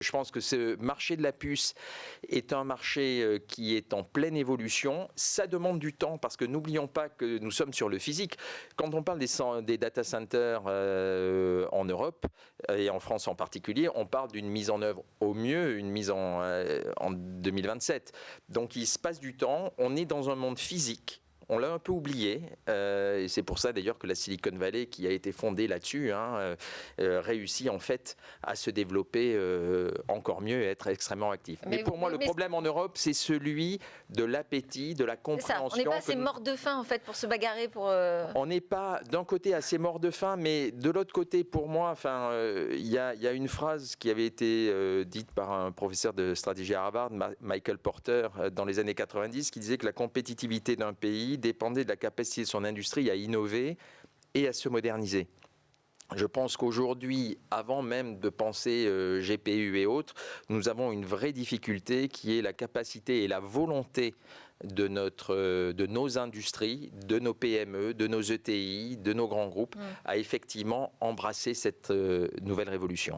Je pense que ce marché de la puce est un marché qui est en pleine évolution. Ça demande du temps parce que n'oublions pas que nous sommes sur le physique. Quand on parle des data centers en Europe et en France en particulier, on parle d'une mise en œuvre au mieux, une mise en 2027. Donc il se passe du temps. On est dans un monde physique. On l'a un peu oublié, et c'est pour ça d'ailleurs que la Silicon Valley, qui a été fondée là-dessus, réussit en fait à se développer encore mieux et être extrêmement actif. Mais pour moi, le problème en Europe, c'est celui de l'appétit, de la compréhension. C'est ça. On n'est pas assez mort de faim en fait pour se bagarrer pour. On n'est pas d'un côté assez mort de faim, mais de l'autre côté, pour moi, il y a une phrase qui avait été dite par un professeur de stratégie à Harvard, Michael Porter, dans les années 90, qui disait que la compétitivité d'un pays dépendait de la capacité de son industrie à innover et à se moderniser. Je pense qu'aujourd'hui, avant même de penser GPU et autres, nous avons une vraie difficulté qui est la capacité et la volonté de nos industries, de nos PME, de nos ETI, de nos grands groupes, à effectivement embrasser cette nouvelle révolution.